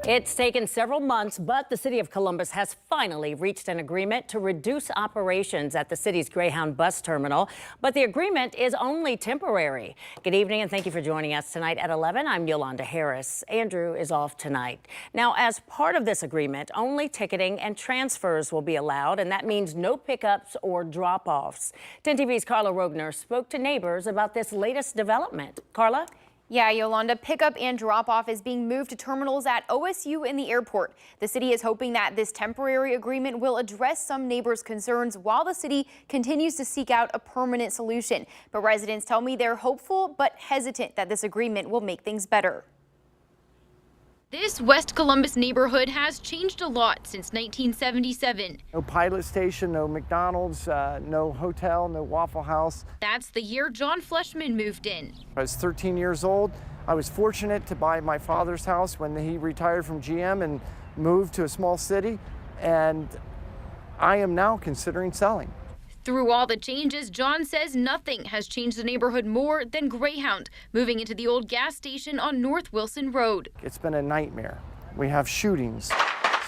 It's taken several months, but the city of Columbus has finally reached an agreement to reduce operations at the city's Greyhound bus terminal. But the agreement is only temporary. Good evening, and thank you for joining us tonight at 11. I'm Yolanda Harris. Andrew is off tonight. Now, as part of this agreement, only ticketing and transfers will be allowed, and that means no pickups or drop-offs. 10 TV's Carla Rogner spoke to neighbors about this latest development. Carla? Yeah, Yolanda, pickup and drop-off is being moved to terminals at OSU and the airport. The city is hoping that this temporary agreement will address some neighbors' concerns while the city continues to seek out a permanent solution. But residents tell me they're hopeful but hesitant that this agreement will make things better. This West Columbus neighborhood has changed a lot since 1977. No pilot station, no McDonald's, no hotel, no Waffle House. That's the year John Fleshman moved in. I was 13 years old. I was fortunate to buy my father's house when he retired from GM and moved to a small city, and I am now considering selling. Through all the changes, John says nothing has changed the neighborhood more than Greyhound, moving into the old gas station on North Wilson Road. It's been a nightmare. We have shootings,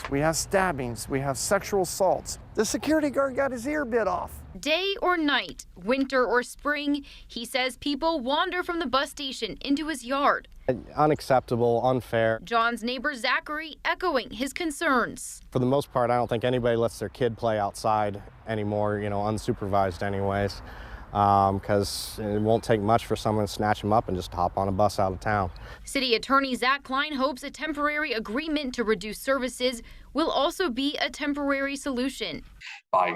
we have stabbings, we have sexual assaults. The security guard got his ear bit off. Day or night, winter or spring, he says people wander from the bus station into his yard. Unacceptable, unfair. John's neighbor Zachary echoing his concerns. For the most part, I don't think anybody lets their kid play outside anymore, unsupervised anyways, because it won't take much for someone to snatch them up and just hop on a bus out of town. City Attorney Zach Klein hopes a temporary agreement to reduce services will also be a temporary solution. By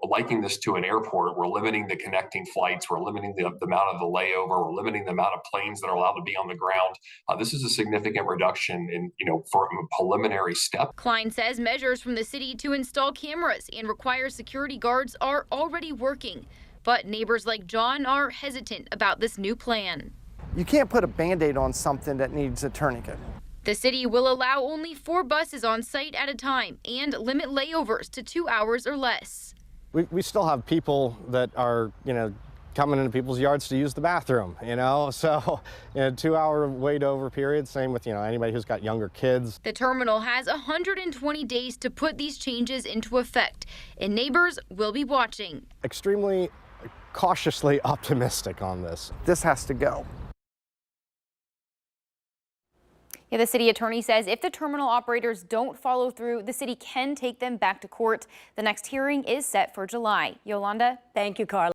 liking this to an airport, we're limiting the connecting flights, we're limiting the amount of the layover, we're limiting the amount of planes that are allowed to be on the ground. This is a significant reduction in, for a preliminary step. Klein says measures from the city to install cameras and require security guards are already working. But neighbors like John are hesitant about this new plan. You can't put a Band-Aid on something that needs a tourniquet. The city will allow only 4 buses on site at a time and limit layovers to 2 hours or less. We still have people that are, coming into people's yards to use the bathroom, so 2-hour wait over period. Same with, anybody who's got younger kids. The terminal has 120 days to put these changes into effect, and neighbors will be watching. Extremely cautiously optimistic on this. This has to go. Yeah, the city attorney says if the terminal operators don't follow through, the city can take them back to court. The next hearing is set for July. Yolanda? Thank you, Carla.